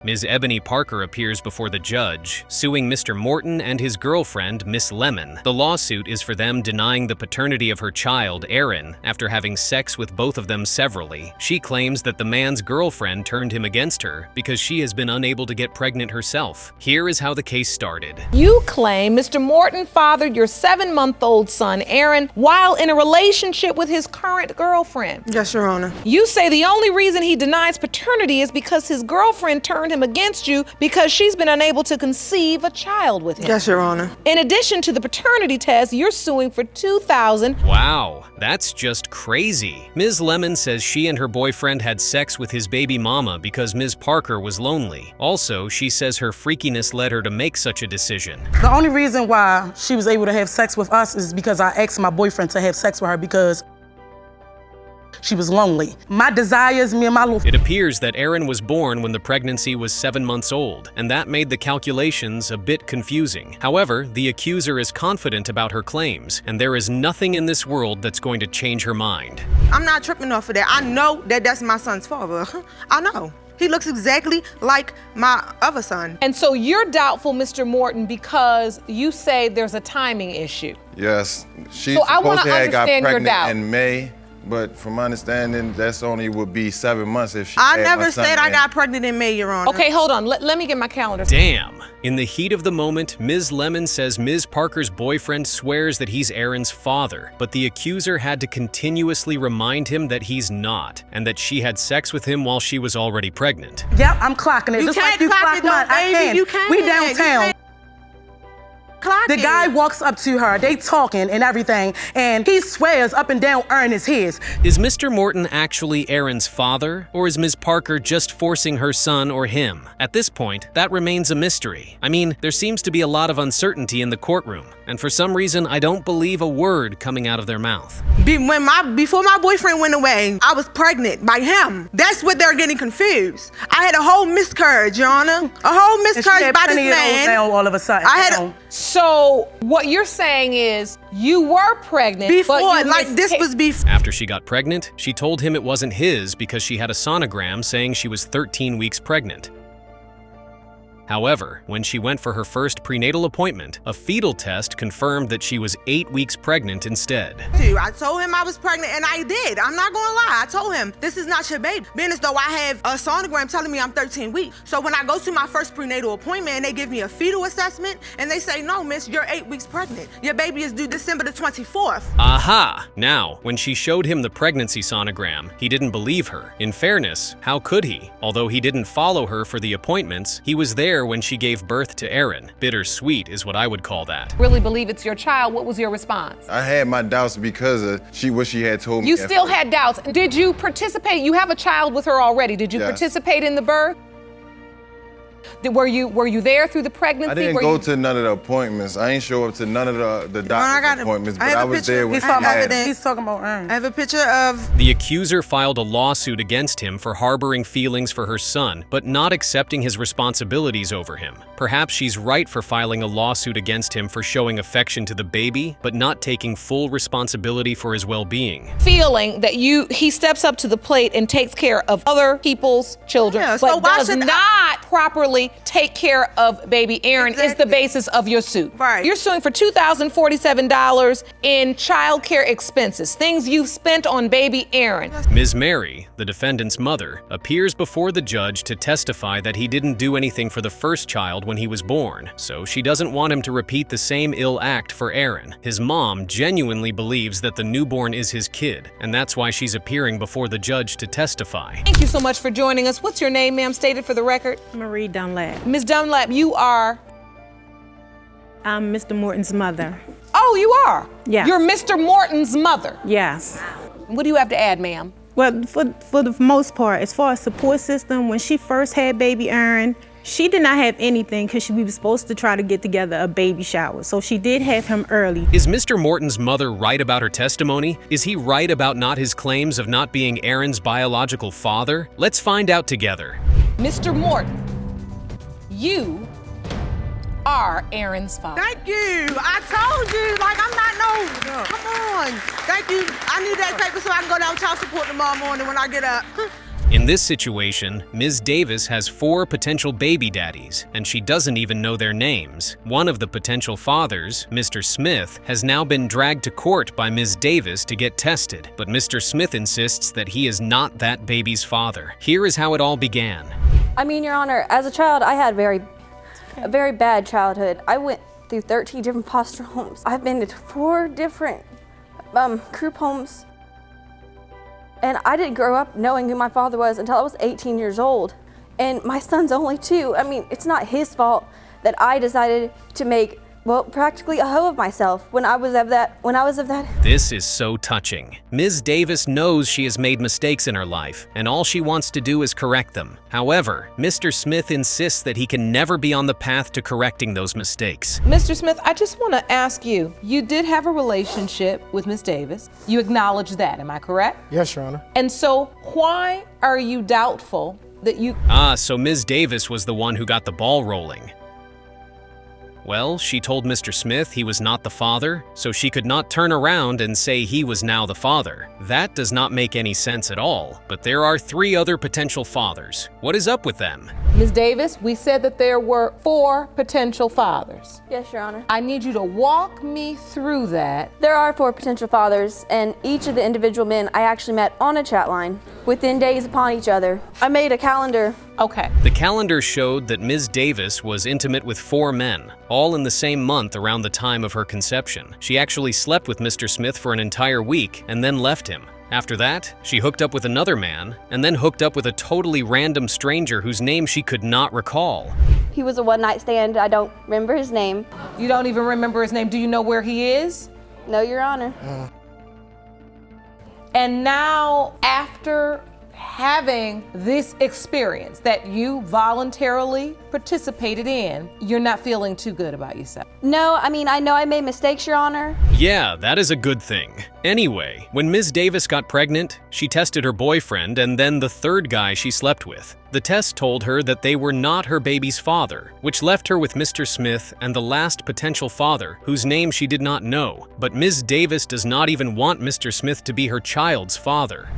Ms. Ebony Parker appears before the judge, suing Mr. Morton and his girlfriend, Miss Lemon. The lawsuit is for them denying the paternity of her child, Aaron, after having sex with both of them severally. She claims that the man's girlfriend turned him against her because she has been unable to get pregnant herself. Here is how the case started. You claim Mr. Morton fathered your 7-month-old son, Aaron, while in a relationship with his current girlfriend. Yes, Your Honor. You say the only reason he denies paternity is because his girlfriend turned him against you because she's been unable to conceive a child with him. Yes, Your Honor. In addition to the paternity test, you're suing for $2,000. Wow, that's just crazy. Ms. Lemon says she and her boyfriend had sex with his baby mama because Ms. Parker was lonely. Also, she says her freakiness led her to make such a decision. The only reason why she was able to have sex with us is because I asked my boyfriend to have sex with her because she was lonely. My desires, me and my little... It appears that Aaron was born when the pregnancy was 7 months old, and that made the calculations a bit confusing. However, the accuser is confident about her claims, and there is nothing in this world that's going to change her mind. I'm not tripping off of that. I know that that's my son's father. I know. He looks exactly like my other son. And so you're doubtful, Mr. Morton, because you say there's a timing issue. Yes, she So I wanna supposed to have got understand your pregnant doubt. in May, but from my understanding, that's only would be 7 months if she I had my never son said I in. got pregnant in May, Your Honor. Okay, hold on. Let me get my calendar. Damn. In the heat of the moment, Ms. Lemon says Ms. Parker's boyfriend swears that he's Aaron's father, but the accuser had to continuously remind him that he's not, and that she had sex with him while she was already pregnant. Yep, I'm clocking it. You just can't like you clock clock it, though, mine. I baby. can. You can't. We You downtown. can't. Clock The it. guy walks up to her, they talking and everything, and he swears up and down Aaron is his. Is Mr. Morton actually Aaron's father, or is Ms. Parker just forcing her son or him? At this point, that remains a mystery. I mean, there seems to be a lot of uncertainty in the courtroom, and for some reason, I don't believe a word coming out of their mouth. Before my boyfriend went away, I was pregnant by him. That's what they're getting confused. I had a whole miscarriage, Your Honor. A whole And she miscarriage had by this plenty of those man. now all of a sudden. I had you know. So what you're saying is you were pregnant before, but you like this was before. After she got pregnant, she told him it wasn't his because she had a sonogram saying she was 13 weeks pregnant. However, when she went for her first prenatal appointment, a fetal test confirmed that she was 8 weeks pregnant instead. I told him I was pregnant, and I did. I'm not gonna lie. I told him, this is not your baby. Being as though I have a sonogram telling me I'm 13 weeks. So when I go to my first prenatal appointment and they give me a fetal assessment, and they say, no, miss, you're 8 weeks pregnant. Your baby is due December the 24th. Aha! Now, when she showed him the pregnancy sonogram, he didn't believe her. In fairness, how could he? Although he didn't follow her for the appointments, he was there when she gave birth to Aaron. Bittersweet is what I would call that. really believe it's your child. What was your response? I had my doubts because of what she had told me. You at still first. had doubts. Did you participate? You have a child with her already. Did you Yes. participate in the birth? Were you there through the pregnancy? I didn't Were go you- to none of the appointments. I ain't show up to none of the doctor's appointments, I but have I a was picture. there when He's she talking, had evidence. he's talking about Aaron. I have a picture of The accuser filed a lawsuit against him for harboring feelings for her son, but not accepting his responsibilities over him. Perhaps she's right for filing a lawsuit against him for showing affection to the baby, but not taking full responsibility for his well-being. feeling that he steps up to the plate and takes care of other people's children, Yeah, so but why does should not properly take care of baby Aaron is the Exactly. basis of your suit. Right. You're suing for $2,047 in child care expenses, things you've spent on baby Aaron. Ms. Mary, the defendant's mother, appears before the judge to testify that he didn't do anything for the first child when he was born, so she doesn't want him to repeat the same ill act for Aaron. His mom genuinely believes that the newborn is his kid, and that's why she's appearing before the judge to testify. Thank you so much for joining us. What's your name, ma'am, stated for the record? Marie Dunlap. Ms. Dunlap, you are... I'm Mr. Morton's mother. Oh, you are? Yes. You're Mr. Morton's mother. Yes. What do you have to add, ma'am? Well, for the most part, as far as support system, when she first had baby Aaron, she did not have anything because we were supposed to try to get together a baby shower. So she did have him early. Is Mr. Morton's mother right about her testimony? Is he right about not his claims of not being Aaron's biological father? Let's find out together. Mr. Morton, you are Aaron's father. Thank you. I told you, like I'm not no. Come on. Thank you. I need that paper so I can go down child support tomorrow morning when I get up. In this situation, Ms. Davis has 4 potential baby daddies, and she doesn't even know their names. One of the potential fathers, Mr. Smith, has now been dragged to court by Ms. Davis to get tested, but Mr. Smith insists that he is not that baby's father. Here is how it all began. I mean, Your Honor, as a child, I had a very bad childhood. I went through 13 different foster homes. I've been to 4 different group homes. And I didn't grow up knowing who my father was until I was 18 years old. And my son's only 2. I mean, it's not his fault that I decided to make, well, practically a hoe of myself when I was of that. This is so touching. Ms. Davis knows she has made mistakes in her life, and all she wants to do is correct them. However, Mr. Smith insists that he can never be on the path to correcting those mistakes. Mr. Smith, I just want to ask you, you did have a relationship with Ms. Davis. You acknowledge that, am I correct? Yes, Your Honor. And so why are you doubtful that you... So Ms. Davis was the one who got the ball rolling. Well, she told Mr. Smith he was not the father, so she could not turn around and say he was now the father. That does not make any sense at all, but there are 3 other potential fathers. What is up with them? Ms. Davis, we said that there were 4 potential fathers. Yes, Your Honor. I need you to walk me through that. There are 4 potential fathers, and each of the individual men I actually met on a chat line within days upon each other. I made a calendar. Okay. The calendar showed that Ms. Davis was intimate with 4 men, all in the same month around the time of her conception. She actually slept with Mr. Smith for an entire week and then left him. After that, she hooked up with another man and then hooked up with a totally random stranger whose name she could not recall. He was a one-night stand. I don't remember his name. You don't even remember his name. Do you know where he is? No, Your Honor. And now, after having this experience that you voluntarily participated in, you're not feeling too good about yourself. No, I mean, I know I made mistakes, Your Honor. Yeah, that is a good thing. Anyway, when Ms. Davis got pregnant, she tested her boyfriend and then the 3rd guy she slept with. The test told her that they were not her baby's father, which left her with Mr. Smith and the last potential father, whose name she did not know. But Ms. Davis does not even want Mr. Smith to be her child's father.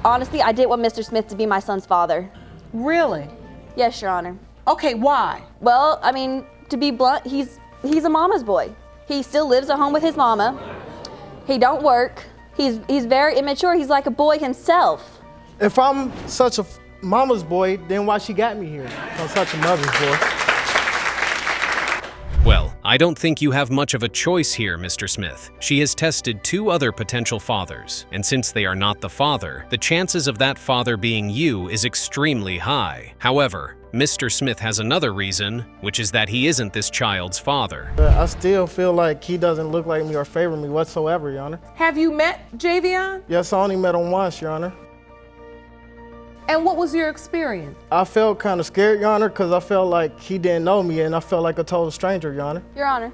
Honestly, I didn't want Mr. Smith to be my son's father. Really? Yes, Your Honor. Okay, why? Well, I mean, to be blunt, he's a mama's boy. He still lives at home with his mama. He don't work. He's very immature. He's like a boy himself. If I'm such a mama's boy, then why she got me here? I'm such a mother's boy. Well, I don't think you have much of a choice here, Mr. Smith. She has tested 2 other potential fathers, and since they are not the father, the chances of that father being you is extremely high. However, Mr. Smith has another reason, which is that he isn't this child's father. I still feel like he doesn't look like me or favor me whatsoever, Your Honor. Have you met Javion? Yes, I only met him once, Your Honor. And what was your experience? I felt kind of scared, Your Honor, because I felt like he didn't know me and I felt like a total stranger, Your Honor. Your Honor,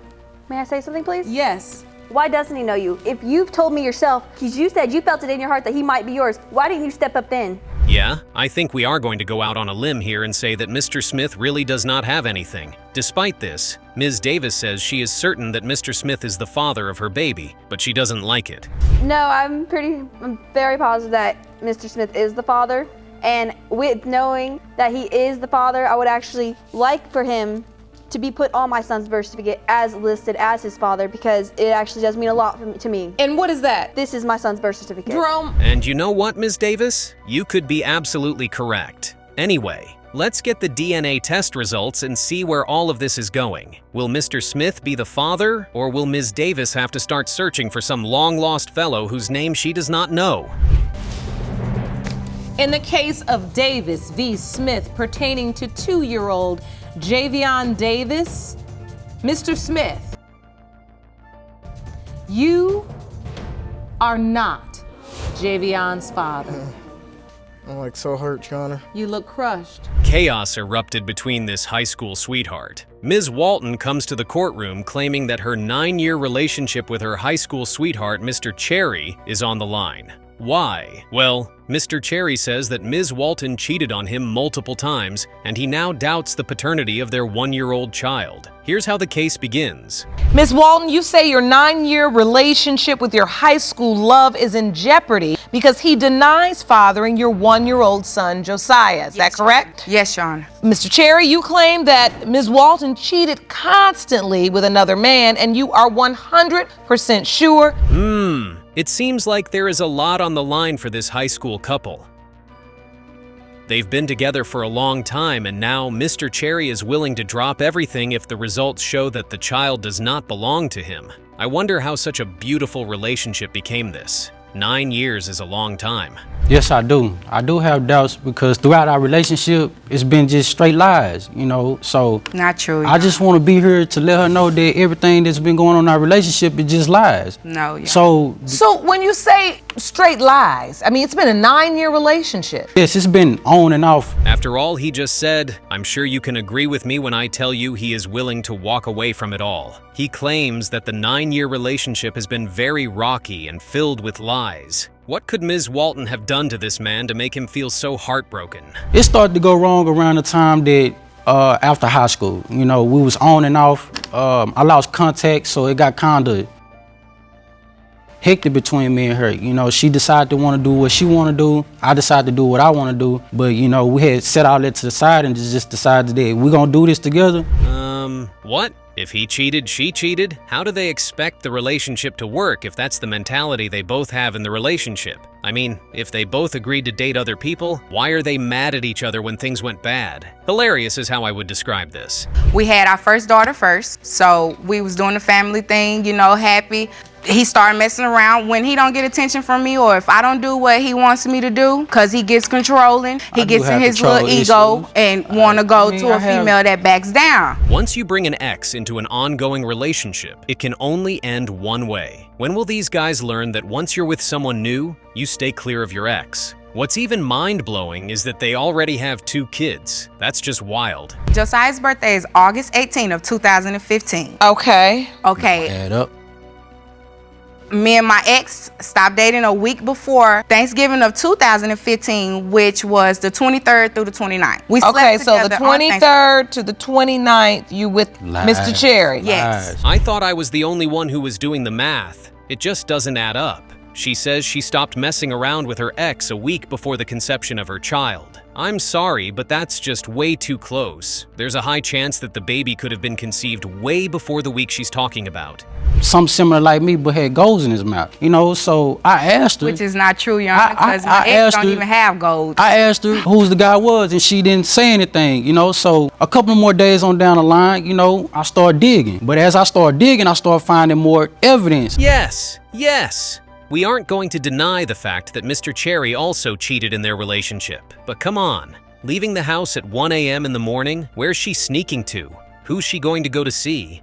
may I say something, please? Yes. Why doesn't he know you? If you've told me yourself, because you said you felt it in your heart that he might be yours, why didn't you step up then? Yeah, I think we are going to go out on a limb here and say that Mr. Smith really does not have anything. Despite this, Ms. Davis says she is certain that Mr. Smith is the father of her baby, but she doesn't like it. No, I'm very positive that Mr. Smith is the father. And with knowing that he is the father, I would actually like for him to be put on my son's birth certificate as listed as his father, because it actually does mean a lot to me. And what is that? This is my son's birth certificate. Jerome. And you know what, Ms. Davis? You could be absolutely correct. Anyway, let's get the DNA test results and see where all of this is going. Will Mr. Smith be the father, or will Ms. Davis have to start searching for some long-lost fellow whose name she does not know? In the case of Davis v. Smith pertaining to 2-year-old Javion Davis, Mr. Smith, you are not Javion's father. I'm like so hurt, Your Honor. You look crushed. Chaos erupted between this high school sweetheart. Ms. Walton comes to the courtroom claiming that her 9-year relationship with her high school sweetheart, Mr. Cherry, is on the line. Why? Well, Mr. Cherry says that Ms. Walton cheated on him multiple times, and he now doubts the paternity of their 1-year-old child. Here's how the case begins. Ms. Walton, you say your 9-year relationship with your high school love is in jeopardy because he denies fathering your 1-year-old son, Josiah. Is that correct? Yes, Your Honor. Mr. Cherry, you claim that Ms. Walton cheated constantly with another man, and you are 100% sure. It seems like there is a lot on the line for this high school couple. They've been together for a long time, and now Mr. Cherry is willing to drop everything if the results show that the child does not belong to him. I wonder how such a beautiful relationship became this. 9 years is a long time. Yes, I do. I do have doubts because throughout our relationship, it's been just straight lies, you know, so. Not true. I just want to be here to let her know that everything that's been going on in our relationship is just lies. No, yeah. So when you say straight lies, I mean, it's been a 9-year relationship. Yes, it's been on and off. After all he just said, I'm sure you can agree with me when I tell you he is willing to walk away from it all. He claims that the 9-year relationship has been very rocky and filled with lies. What could Ms. Walton have done to this man to make him feel so heartbroken? It started to go wrong around the time that after high school, you know, we was on and off. I lost contact, so it got kind of hectic between me and her. You know, she decided to want to do what she want to do. I decided to do what I want to do. But, you know, we had set all that to the side and just decided that we're going to do this together. What? If he cheated, she cheated? How do they expect the relationship to work if that's the mentality they both have in the relationship? I mean, if they both agreed to date other people, why are they mad at each other when things went bad? Hilarious is how I would describe this. We had our first daughter first, so we was doing the family thing, you know, happy. He started messing around when he don't get attention from me, or if I don't do what he wants me to do, because he gets controlling. He gets in his little ego and want to go to a female that backs down. Once you bring an ex into an ongoing relationship, it can only end one way. When will these guys learn that once you're with someone new, you stay clear of your ex? What's even mind-blowing is that they already have 2 kids. That's just wild. Josiah's birthday is August 18 of 2015. Okay. Add up. Me and my ex stopped dating a week before Thanksgiving of 2015, which was the 23rd through the 29th. We slept so the together on 23rd to the 29th, you with Mr. Cherry. Yes. I thought I was the only one who was doing the math. It just doesn't add up. She says she stopped messing around with her ex a week before the conception of her child. I'm sorry, but that's just way too close. There's a high chance that the baby could have been conceived way before the week she's talking about. Something similar like me, but had goals in his mouth, you know, so I asked her. Which is not true, Your Honor, because my ex don't even have goals. I asked her who's the guy was, and she didn't say anything, you know, so a couple more days on down the line, you know, I started digging. But as I started digging, I started finding more evidence. Yes. We aren't going to deny the fact that Mr. Cherry also cheated in their relationship. But come on, leaving the house at 1 a.m. in the morning, where's she sneaking to? Who's she going to go to see?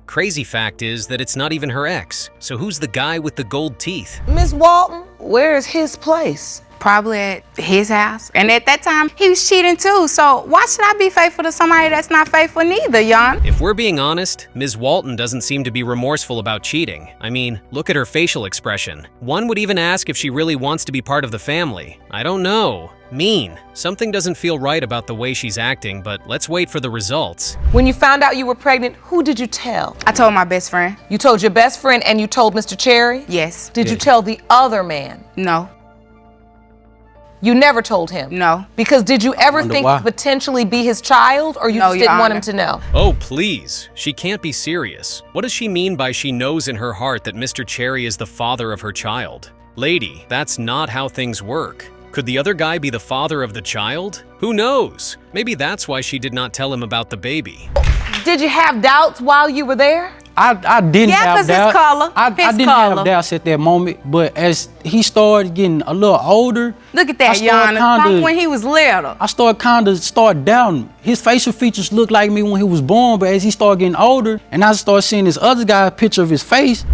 Crazy fact is that it's not even her ex, so who's the guy with the gold teeth? Ms. Walton, where is his place? Probably at his house. And at that time, he was cheating too. So why should I be faithful to somebody that's not faithful neither, Jan? If we're being honest, Ms. Walton doesn't seem to be remorseful about cheating. I mean, look at her facial expression. One would even ask if she really wants to be part of the family. I don't know. Mean. Something doesn't feel right about the way she's acting, but let's wait for the results. When you found out you were pregnant, who did you tell? I told my best friend. You told your best friend and you told Mr. Cherry? Yes. Did you tell the other man? No. You never told him? No. Because did you ever think to potentially be his child, or you just didn't want him to know? Oh, please. She can't be serious. What does she mean by she knows in her heart that Mr. Cherry is the father of her child? Lady, that's not how things work. Could the other guy be the father of the child? Who knows? Maybe that's why she did not tell him about the baby. Did you have doubts while you were there? I didn't have doubts. I didn't color. have doubts at that moment, but as he started getting a little older, look at that, Yana, from when he was little. I started doubting. His facial features looked like me when he was born, but as he started getting older, and I started seeing this other guy's picture of his face.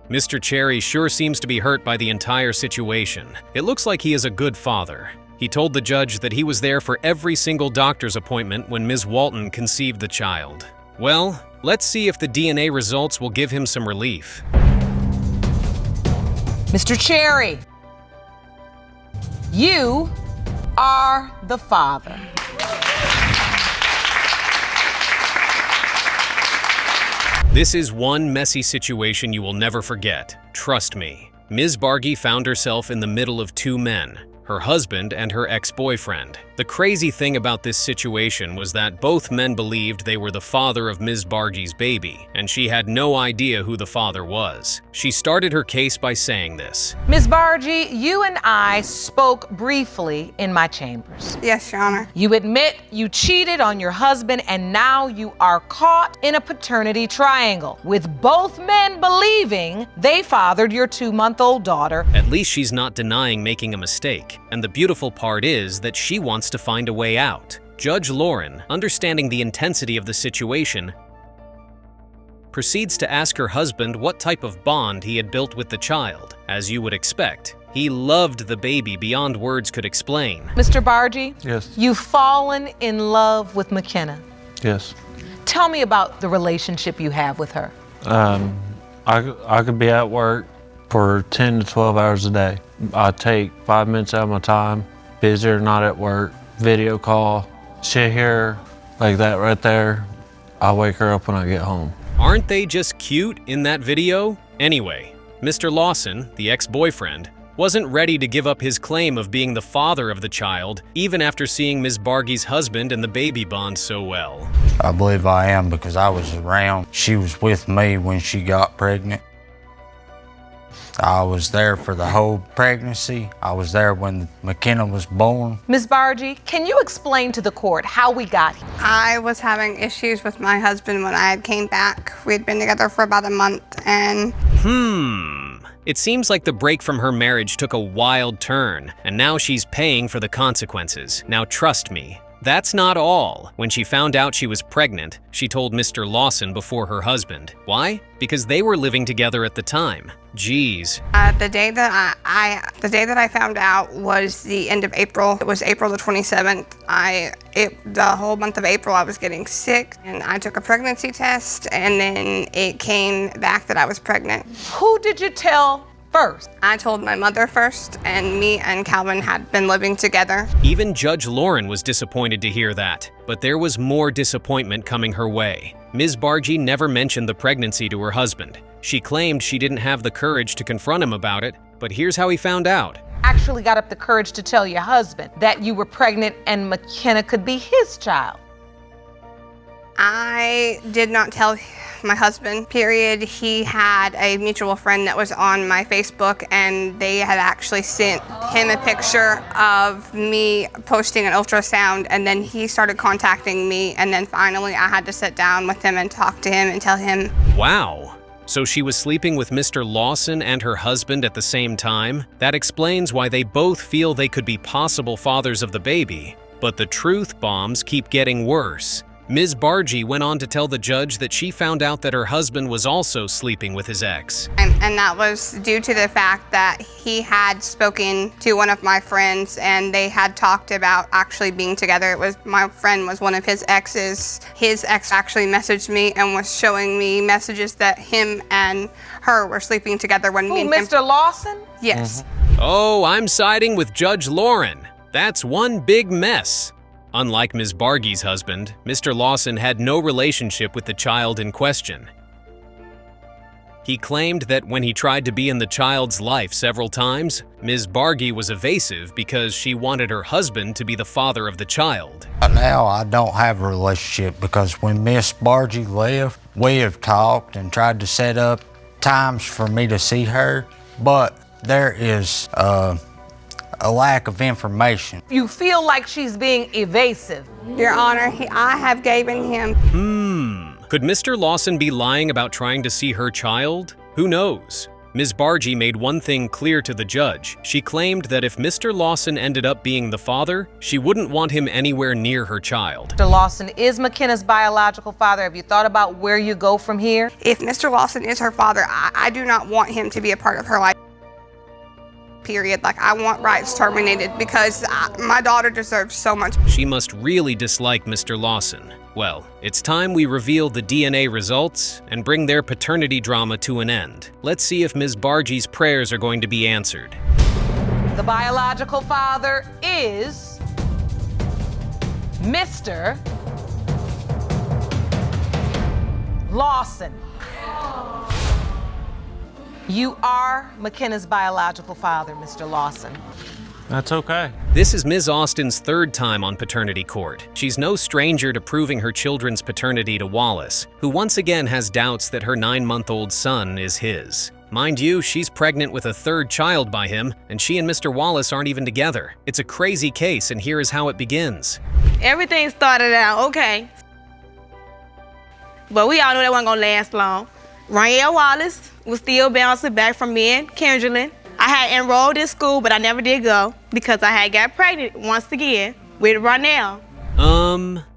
Mr. Cherry sure seems to be hurt by the entire situation. It looks like he is a good father. He told the judge that he was there for every single doctor's appointment when Ms. Walton conceived the child. Well, let's see if the DNA results will give him some relief. Mr. Cherry, You are the father. This is one messy situation you will never forget. Trust me. Ms. Bargy found herself in the middle of two men, her husband and her ex-boyfriend. The crazy thing about this situation was that both men believed they were the father of Ms. Bargy's baby, and she had no idea who the father was. She started her case by saying this. Ms. Bargy, you and I spoke briefly in my chambers. Yes, Your Honor. You admit you cheated on your husband, and now you are caught in a paternity triangle, with both men believing they fathered your 2-month-old daughter. At least she's not denying making a mistake, and the beautiful part is that she wants to find a way out. Judge Lauren, understanding the intensity of the situation, proceeds to ask her husband what type of bond he had built with the child. As you would expect, he loved the baby beyond words could explain. Mr. Bargy? Yes. You've fallen in love with McKenna. Yes. Tell me about the relationship you have with her. I could be at work for 10 to 12 hours a day. I take 5 minutes out of my time, busy or not at work, video call, sit here like that right there. I wake her up when I get home. Aren't they just cute in that video? Anyway, Mr. Lawson, the ex-boyfriend, wasn't ready to give up his claim of being the father of the child, even after seeing Ms. Bargy's husband and the baby bond so well. I believe I am because I was around. She was with me when she got pregnant. I was there for the whole pregnancy. I was there when McKenna was born. Ms. Bargy, can you explain to the court how we got here? I was having issues with my husband when I came back. We had been together for about a month and... It seems like the break from her marriage took a wild turn, and now she's paying for the consequences. Now trust me, that's not all. When she found out she was pregnant, she told Mr. Lawson before her husband. Why? Because they were living together at the time. Jeez. The day that I found out was the end of April. It was April the 27th. The whole month of April I was getting sick, and I took a pregnancy test, and then it came back that I was pregnant. Who did you tell first? I told my mother first, and me and Calvin had been living together. Even Judge Lauren was disappointed to hear that, but there was more disappointment coming her way. Ms. Bargy never mentioned the pregnancy to her husband. She claimed she didn't have the courage to confront him about it, but here's how he found out. Actually got up the courage to tell your husband that you were pregnant and McKenna could be his child. I did not tell my husband, period. He had a mutual friend that was on my Facebook, and they had actually sent him a picture of me posting an ultrasound, and then he started contacting me, and then finally I had to sit down with him and talk to him and tell him. Wow. So she was sleeping with Mr. Lawson and her husband at the same time? That explains why they both feel they could be possible fathers of the baby. But the truth bombs keep getting worse. Ms. Bargy went on to tell the judge that she found out that her husband was also sleeping with his ex. And that was due to the fact that he had spoken to one of my friends, and they had talked about actually being together. My friend was one of his exes. His ex actually messaged me and was showing me messages that him and her were sleeping together when me and him... Mr. Lawson? Yes. Oh, I'm siding with Judge Lauren. That's one big mess. Unlike Ms. Bargy's husband, Mr. Lawson had no relationship with the child in question. He claimed that when he tried to be in the child's life several times, Ms. Bargy was evasive because she wanted her husband to be the father of the child. Now I don't have a relationship because when Miss Bargy left, we have talked and tried to set up times for me to see her, but there is a lack of information. You feel like she's being evasive? Your Honor, I have given him... Could Mr. Lawson be lying about trying to see her child? Who knows? Ms. Bargy made one thing clear to the judge. She claimed that if Mr. Lawson ended up being the father, she wouldn't want him anywhere near her child. Mr. Lawson is McKenna's biological father. Have you thought about where you go from here? If Mr. Lawson is her father, I do not want him to be a part of her life. Period. Like, I want rights terminated because my daughter deserves so much. She must really dislike Mr. Lawson. Well, it's time we reveal the DNA results and bring their paternity drama to an end. Let's see if Ms. Bargy's prayers are going to be answered. The biological father is Mr. Lawson. You are McKenna's biological father, Mr. Lawson. That's okay. This is Ms. Austin's third time on paternity court. She's no stranger to proving her children's paternity to Wallace, who once again has doubts that her 9-month-old son is his. Mind you, she's pregnant with a third child by him, and she and Mr. Wallace aren't even together. It's a crazy case, and here is how it begins. Everything started out okay, but we all knew that wasn't gonna last long. Ryan Wallace was still bouncing back from me and Kendrelyn. I had enrolled in school, but I never did go because I had got pregnant once again with Ronell.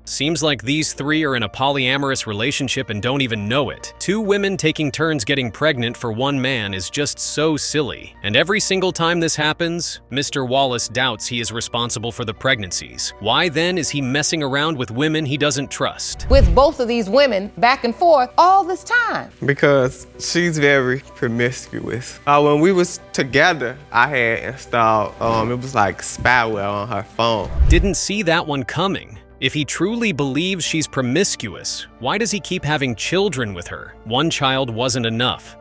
Seems like these three are in a polyamorous relationship and don't even know it. 2 women taking turns getting pregnant for one man is just so silly. And every single time this happens, Mr. Wallace doubts he is responsible for the pregnancies. Why then is he messing around with women he doesn't trust? With both of these women back and forth all this time. Because she's very promiscuous. When we was together, I had installed, it was like spyware on her phone. Didn't see that one coming. If he truly believes she's promiscuous, why does he keep having children with her? 1 child wasn't enough.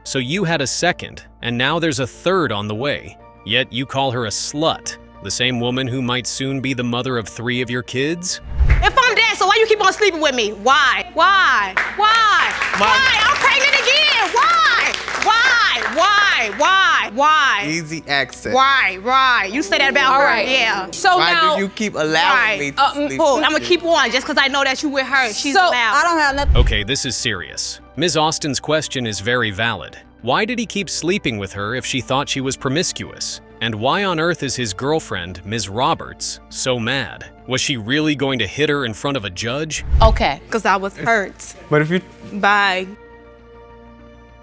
So you had a second, and now there's a third on the way. Yet you call her a slut, the same woman who might soon be the mother of 3 of your kids? If I'm dead, so why you keep on sleeping with me? Why? Why? Why? Why? I'm pregnant again. Why? Why? Why? Why? Why? Easy access. Why? You say that about her, yeah. So Why now, do you keep allowing me to sleep I'm with gonna you? keep on just because I know that you with her. She's so allowed. I don't have nothing. Okay, this is serious. Ms. Austin's question is very valid. Why did he keep sleeping with her if she thought she was promiscuous? And why on earth is his girlfriend, Ms. Roberts, so mad? Was she really going to hit her in front of a judge? Okay. Because I was hurt But if you by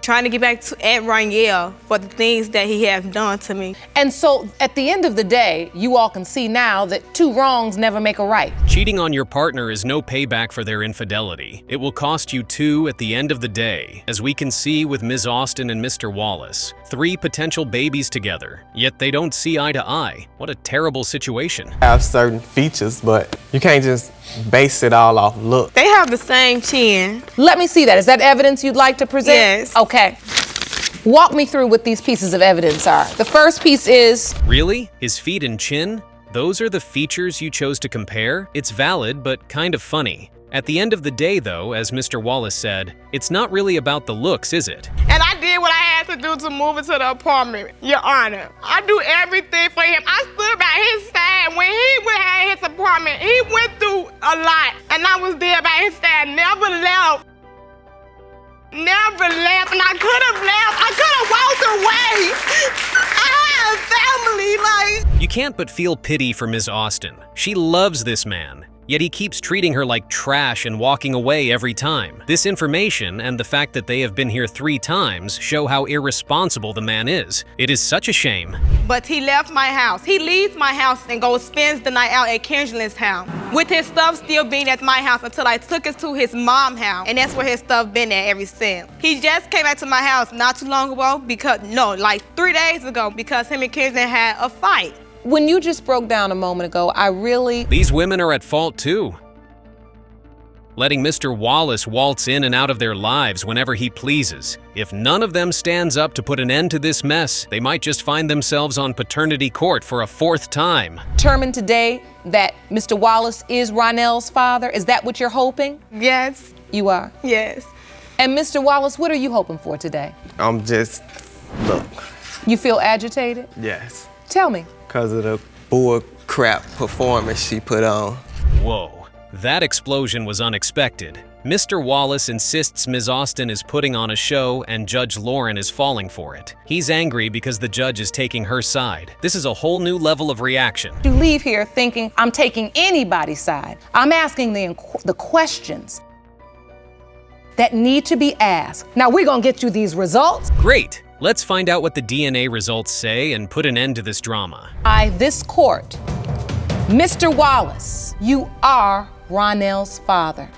trying to get back at Rangel for the things that he has done to me. And so at the end of the day, you all can see now that 2 wrongs never make a right. Cheating on your partner is no payback for their infidelity. It will cost you 2 at the end of the day, as we can see with Ms. Austin and Mr. Wallace. 3 potential babies together, yet they don't see eye to eye. What a terrible situation. have certain features, but you can't just base it all off look. They have the same chin. Let me see that. Is that evidence you'd like to present? Yes. Okay. Walk me through what these pieces of evidence are. The first piece is... Really? His feet and chin? Those are the features you chose to compare? It's valid, but kind of funny. At the end of the day, though, as Mr. Wallace said, it's not really about the looks, is it? And I did what I had to do to move into the apartment, Your Honor. I do everything for him. I stood by his side when he had his apartment. He went through a lot, and I was there by his side, never left. Never left, and I could have left. I could have walked away. I had a family, You can't but feel pity for Ms. Austin. She loves this man, yet he keeps treating her like trash and walking away every time. This information and the fact that they have been here 3 times show how irresponsible the man is. It is such a shame. But he left my house. He leaves my house and goes spends the night out at Kendrelyn's house, with his stuff still being at my house until I took it to his mom's house, and that's where his stuff been at ever since. He just came back to my house not too long ago like 3 days ago, because him and Kendrelyn had a fight. When you just broke down a moment ago, These women are at fault too. Letting Mr. Wallace waltz in and out of their lives whenever he pleases. If none of them stands up to put an end to this mess, they might just find themselves on paternity court for a 4th time. Determined today that Mr. Wallace is Ronell's father. Is that what you're hoping? Yes. You are? Yes. And Mr. Wallace, what are you hoping for today? I'm just, look. You feel agitated? Yes. Tell me. Because of the bull crap performance she put on. Whoa. That explosion was unexpected. Mr. Wallace insists Ms. Austin is putting on a show and Judge Lauren is falling for it. He's angry because the judge is taking her side. This is a whole new level of reaction. You leave here thinking I'm taking anybody's side. I'm asking the questions that need to be asked. Now we're gonna get you these results. Great. Let's find out what the DNA results say and put an end to this drama. This court, Mr. Wallace, you are Ronell's father.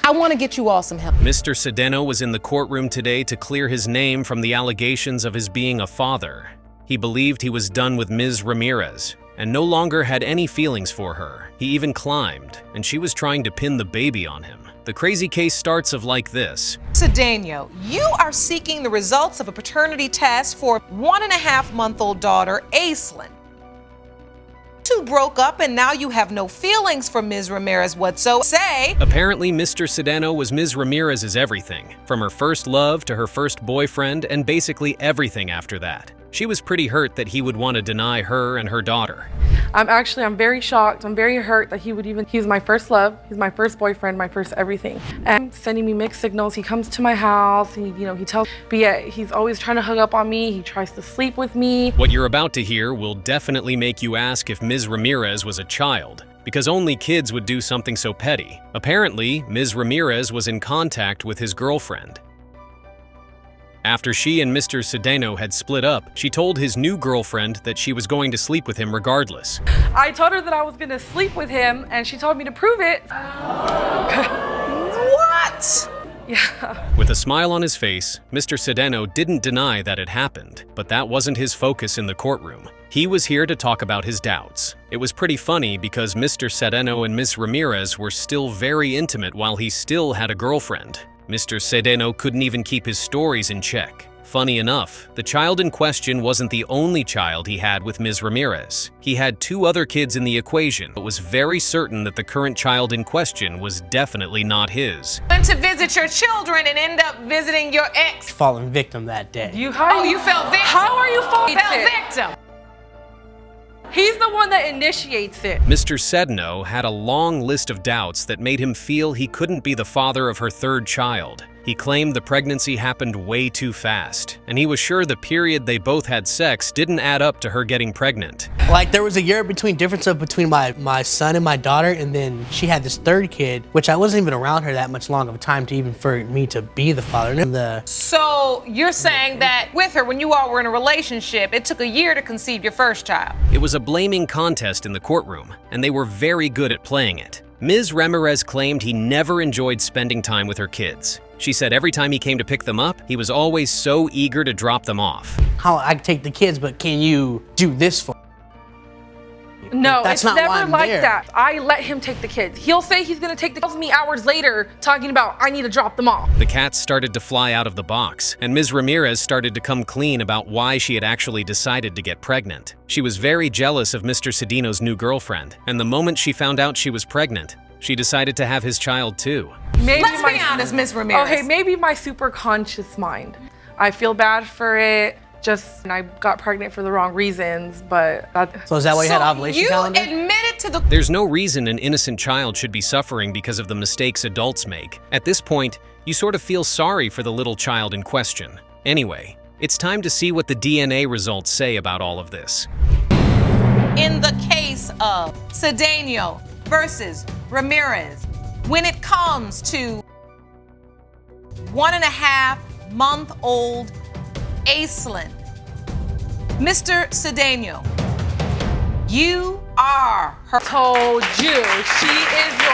I I want to get you all some help. Mr. Sedano was in the courtroom today to clear his name from the allegations of his being a father. He believed he was done with Ms. Ramirez and no longer had any feelings for her. He even climbed, and she was trying to pin the baby on him. The crazy case starts of like this. Sedano, you are seeking the results of a paternity test for 1.5-month-old daughter, Aislinn. Two broke up and now you have no feelings for Ms. Ramirez whatsoever. Apparently, Mr. Sedano was Ms. Ramirez's everything, from her first love to her first boyfriend and basically everything after that. She was pretty hurt that he would want to deny her and her daughter. I'm very shocked. I'm very hurt that he's my first love, he's my first boyfriend, my first everything. And sending me mixed signals. He comes to my house and he tells, but yet he's always trying to hug up on me. He tries to sleep with me. What you're about to hear will definitely make you ask if Ms. Ramirez was a child, because only kids would do something so petty. Apparently, Ms. Ramirez was in contact with his girlfriend. After she and Mr. Sedano had split up, she told his new girlfriend that she was going to sleep with him regardless. I told her that I was going to sleep with him, and she told me to prove it. What? Yeah. With a smile on his face, Mr. Sedano didn't deny that it happened, but that wasn't his focus in the courtroom. He was here to talk about his doubts. It was pretty funny because Mr. Sedano and Ms. Ramirez were still very intimate while he still had a girlfriend. Mr. Sedano couldn't even keep his stories in check. Funny enough, the child in question wasn't the only child he had with Ms. Ramirez. He had 2 other kids in the equation, but was very certain that the current child in question was definitely not his. Went to visit your children and end up visiting your ex. Fallen victim that day. You fell victim. How are you falling victim? He's the one that initiates it. Mr. Sedano had a long list of doubts that made him feel he couldn't be the father of her 3rd child. He claimed the pregnancy happened way too fast, and he was sure the period they both had sex didn't add up to her getting pregnant. Like, there was a year difference between my son and my daughter, and then she had this 3rd kid, which I wasn't even around her that much long of a time to even for me to be the father. So you're saying that with her, when you all were in a relationship, it took a year to conceive your first child? It was a blaming contest in the courtroom, and they were very good at playing it. Ms. Ramirez claimed he never enjoyed spending time with her kids. She said every time he came to pick them up, he was always so eager to drop them off. How I take the kids, but can you do this for me? No, That's it's not why never I'm like there. that. I let him take the kids. He'll say he's gonna take the kids, me hours later talking about I need to drop them off. The cats started to fly out of the box, and Ms. Ramirez started to come clean about why she had actually decided to get pregnant. She was very jealous of Mr. Sedano's new girlfriend, and the moment she found out she was pregnant, she decided to have his child too. Let's be honest, Ms. Ramirez. Okay, maybe my super conscious mind. I feel bad for it. I got pregnant for the wrong reasons, but So is that why you had ovulation calendar? Admitted to the... There's no reason an innocent child should be suffering because of the mistakes adults make. At this point, you sort of feel sorry for the little child in question. Anyway, it's time to see what the DNA results say about all of this. In the case of Sedano versus Ramirez, when it comes to 1.5-month-old Aislinn, Mr. Sedano, you are her. Told you, she is your